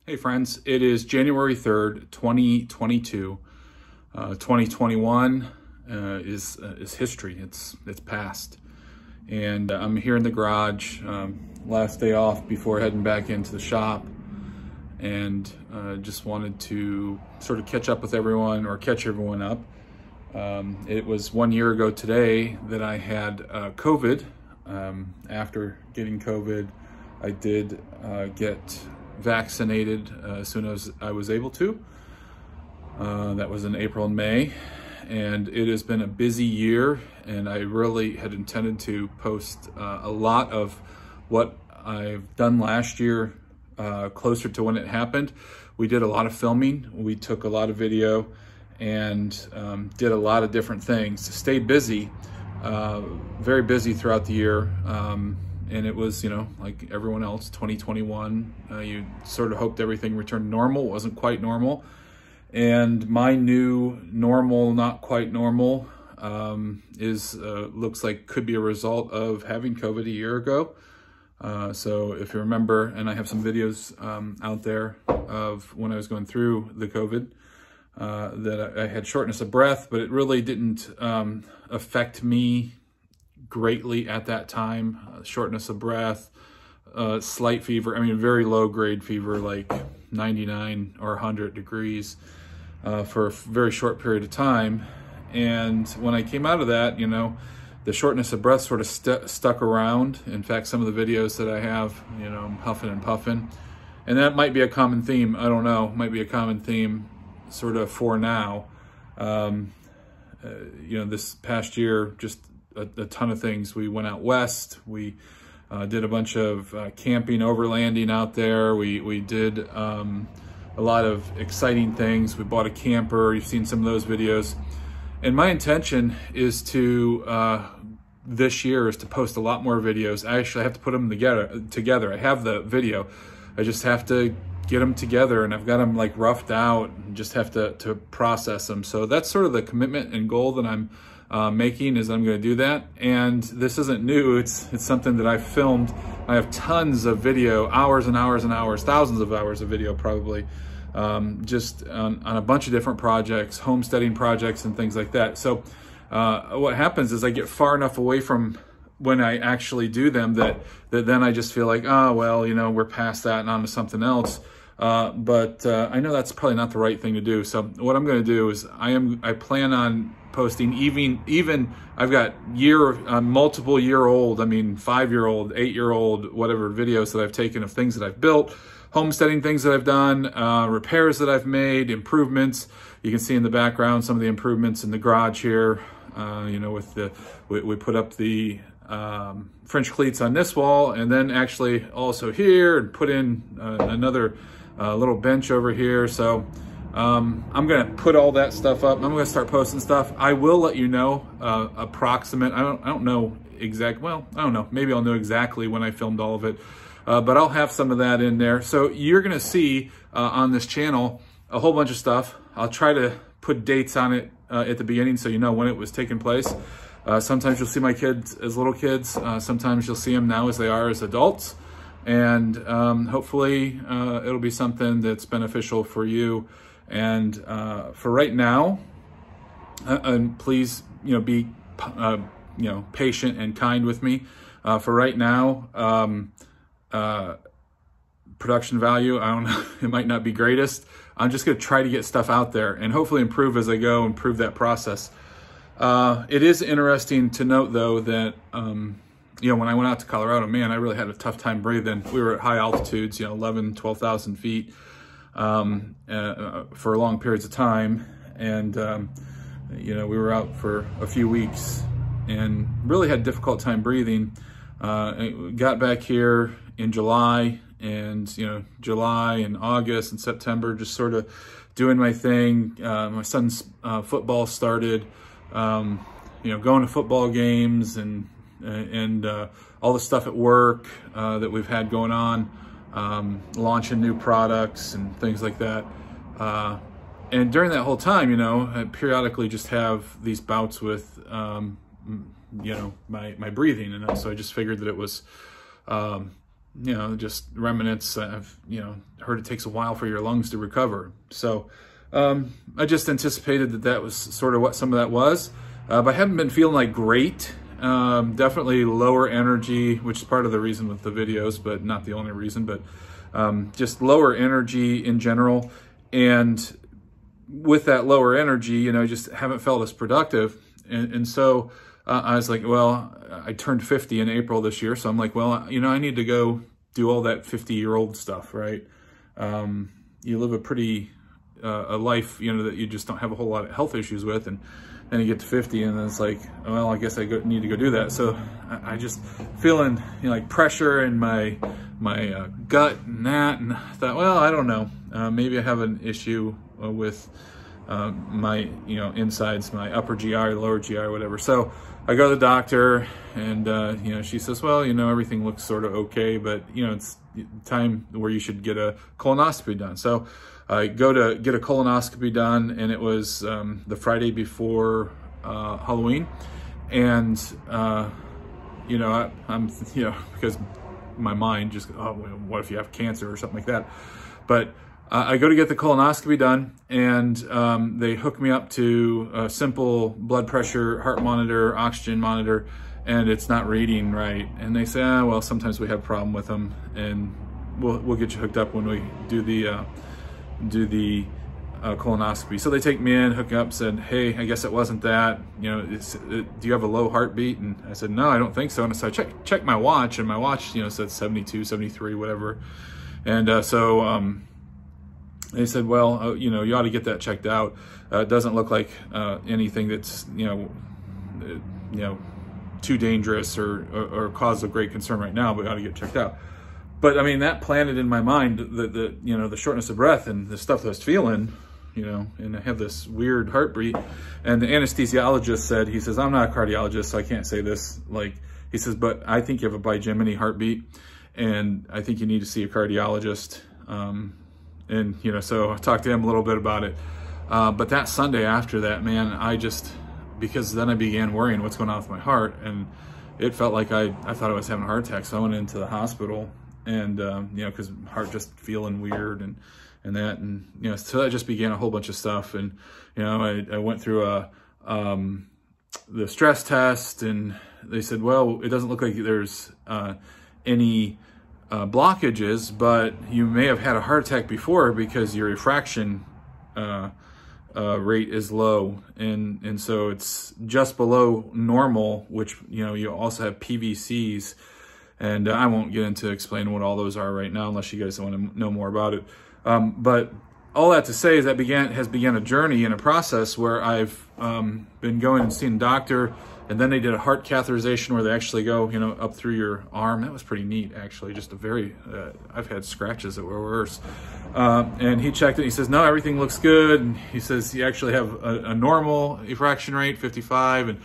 Hey friends, it is January 3rd, 2022. 2021 is history. It's past. And I'm here in the garage, last day off before heading back into the shop. And just wanted to sort of catch up with everyone, or catch everyone up. It was 1 year ago today that I had COVID. After getting COVID, I did get vaccinated as soon as I was able to. That was in April and May, and it has been a busy year, and I really had intended to post a lot of what I've done last year closer to when it happened. We did a lot of filming, we took a lot of video, and did a lot of different things to stay busy, very busy throughout the year. And it was, you know, like everyone else, 2021, you sort of hoped everything returned to normal. It wasn't quite normal. And my new normal, not quite normal, looks like could be a result of having COVID a year ago. So if you remember, and I have some videos out there of when I was going through the COVID, that I had shortness of breath, but it really didn't affect me greatly at that time. Shortness of breath, slight fever, I mean very low grade fever, like 99 or 100 degrees for a very short period of time. And when I came out of that, you know, the shortness of breath sort of stuck around. In fact, some of the videos that I have, you know, I'm huffing and puffing, and that might be a common theme. I don't know, might be a common theme sort of for now. You know, this past year, just a ton of things. We went out west. We did a bunch of camping, overlanding out there. We did a lot of exciting things. We bought a camper. You've seen some of those videos. And my intention is to, this year, is to post a lot more videos. I actually have to put them together. I have the video. I just have to get them together, and I've got them like roughed out, and just have to process them. So that's sort of the commitment and goal that I'm making, is I'm going to do that. And this isn't new. It's something that I've filmed. I have tons of video, hours and hours and hours, thousands of hours of video probably, just on a bunch of different projects, homesteading projects and things like that. So what happens is I get far enough away from when I actually do them that then I just feel like, oh, well, you know, we're past that and on to something else. But I know that's probably not the right thing to do. So what I'm going to do is I plan on posting even I've got multiple year old, I mean 5-year-old, 8-year-old, whatever videos that I've taken of things that I've built, homesteading things that I've done, repairs that I've made, improvements. You can see in the background some of the improvements in the garage here. You know, with we put up the French cleats on this wall, and then actually also here, and put in another little bench over here. So I'm gonna put all that stuff up. I'm gonna start posting stuff. I will let you know approximate. I don't know exact. Well, I don't know. Maybe I'll know exactly when I filmed all of it, but I'll have some of that in there. So you're gonna see on this channel a whole bunch of stuff. I'll try to put dates on it at the beginning, so you know when it was taking place. Sometimes you'll see my kids as little kids. Sometimes you'll see them now as they are as adults. And hopefully it'll be something that's beneficial for you. And for right now, and please, you know, be you know, patient and kind with me. For right now, production value, I don't know, it might not be greatest. I'm just gonna try to get stuff out there and hopefully improve as I go, improve that process. It is interesting to note though that, you know, when I went out to Colorado, man, I really had a tough time breathing. We were at high altitudes, you know, 11, 12,000 feet, for long periods of time. And, you know, we were out for a few weeks and really had a difficult time breathing. Got back here in July, and, you know, July and August and September, just sort of doing my thing. My son's football started, you know, going to football games and all the stuff at work that we've had going on, launching new products and things like that. And during that whole time, you know, I periodically just have these bouts with, you know, my breathing. And so I just figured that it was you know, just remnants. I've, you know, heard it takes a while for your lungs to recover. So I just anticipated that that was sort of what some of that was. But I haven't been feeling like great. Definitely lower energy, which is part of the reason with the videos, but not the only reason, but just lower energy in general. And with that lower energy, you know, just haven't felt as productive. And so I was like, well, I turned 50 in April this year. So I'm like, well, you know, I need to go do all that 50-year-old stuff, right? You live a pretty, a life, you know, that you just don't have a whole lot of health issues with. And then you get to 50 and then it's like, well, I guess I need to go do that. So I just feeling, you know, like pressure in my gut and that. And I thought, well, I don't know. Maybe I have an issue with my, you know, insides, my upper GI or lower GI or whatever. So I go to the doctor and, you know, she says, well, you know, everything looks sort of okay, but, you know, it's time where you should get a colonoscopy done. So I go to get a colonoscopy done, and it was the Friday before Halloween. And, you know, I'm, you know, because my mind just, oh, what if you have cancer or something like that? But I go to get the colonoscopy done, and they hook me up to a simple blood pressure, heart monitor, oxygen monitor, and it's not reading right. And they say, oh, well, sometimes we have a problem with them, and we'll get you hooked up when we do the colonoscopy. So they take me in, hook up, said, hey, I guess it wasn't that. You know, do you have a low heartbeat? And I said, no, I don't think so. And so I checked my watch, and my watch, you know, said 72, 73, whatever. And so they said, well, you know, you ought to get that checked out. It doesn't look like anything that's, you know, too dangerous or cause of great concern right now, but we ought to get checked out. But I mean, that planted in my mind the you know, the shortness of breath and the stuff that I was feeling, you know, and I have this weird heartbeat. And the anesthesiologist said, he says, I'm not a cardiologist, so I can't say this. Like, he says, but I think you have a bigeminy heartbeat, and I think you need to see a cardiologist. And, you know, so I talked to him a little bit about it. But that Sunday after that, man, because then I began worrying what's going on with my heart, and it felt like I thought I was having a heart attack. So I went into the hospital, and, you know, cause heart just feeling weird and that, and, you know, so that just began a whole bunch of stuff. And, you know, I went through the stress test, and they said, well, it doesn't look like there's any blockages, but you may have had a heart attack before because your refraction rate is low, and so it's just below normal, which, you know, you also have PVCs, and I won't get into explaining what all those are right now unless you guys want to know more about it. But all that to say is that has begun a journey and a process where I've been going and seeing a doctor. And then they did a heart catheterization where they actually go, you know, up through your arm. That was pretty neat, actually. Just a very, I've had scratches that were worse. And he checked it. He says, no, everything looks good. And he says, you actually have a normal refraction rate, 55. And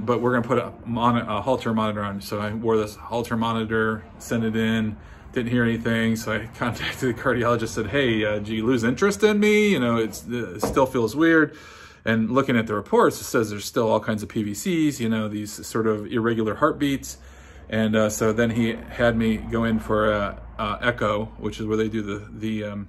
but we're going to put a Holter monitor on. So I wore this Holter monitor, sent it in, didn't hear anything. So I contacted the cardiologist, said, hey, do you lose interest in me? You know, it still feels weird. And looking at the reports, it says there's still all kinds of PVCs, you know, these sort of irregular heartbeats. And so then he had me go in for a echo, which is where they do the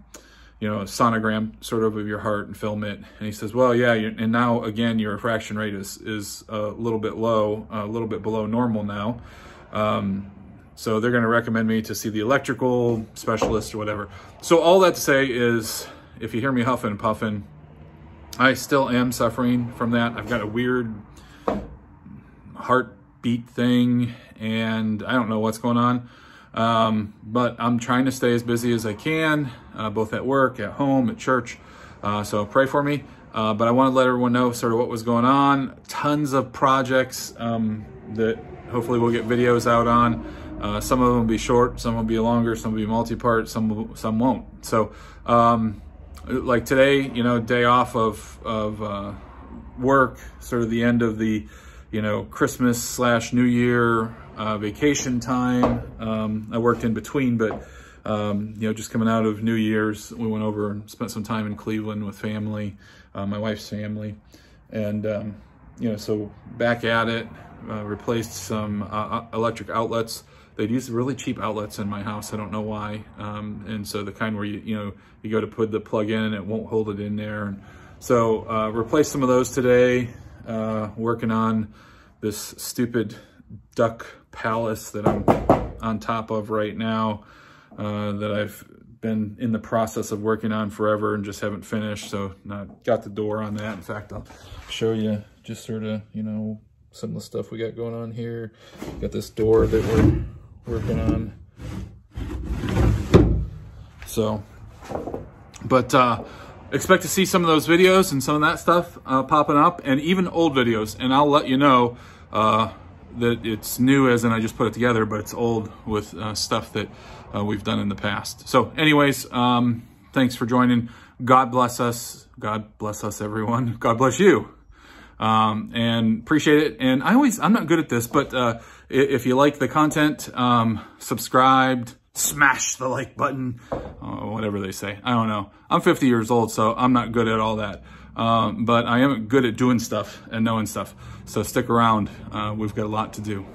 you know, sonogram sort of your heart and film it. And he says, well, yeah, and now again, your refraction rate is a little bit low, a little bit below normal now. So they're going to recommend me to see the electrical specialist or whatever. So all that to say is, if you hear me huffing and puffing, I still am suffering from that. I've got a weird heartbeat thing, and I don't know what's going on. But I'm trying to stay as busy as I can, both at work, at home, at church. So pray for me. But I want to let everyone know sort of what was going on. Tons of projects that hopefully we'll get videos out on. Some of them will be short, some will be longer, some will be multi-part, some won't. So, like today, you know, day off of work, sort of the end of the, you know, Christmas / New Year vacation time. I worked in between, but, you know, just coming out of New Year's, we went over and spent some time in Cleveland with family, my wife's family. And, you know, so back at it, replaced some electric outlets they'd use really cheap outlets in my house. I don't know why. And so the kind where you go to put the plug in and it won't hold it in there. And so replaced some of those today, working on this stupid duck palace that I'm on top of right now, that I've been in the process of working on forever and just haven't finished. So got the door on that. In fact, I'll show you just sort of, some of the stuff we got going on here. Got this door that we're working on. So, but expect to see some of those videos and some of that stuff popping up, and even old videos. And I'll let you know that it's new as in I just put it together, but it's old with stuff that we've done in the past. So anyways, thanks for joining. God bless us. God bless us, everyone. God bless you. And appreciate it. And I'm not good at this, but if you like the content, subscribe, smash the like button, whatever they say. I don't know. I'm 50 years old, so I'm not good at all that. But I am good at doing stuff and knowing stuff. So stick around. We've got a lot to do.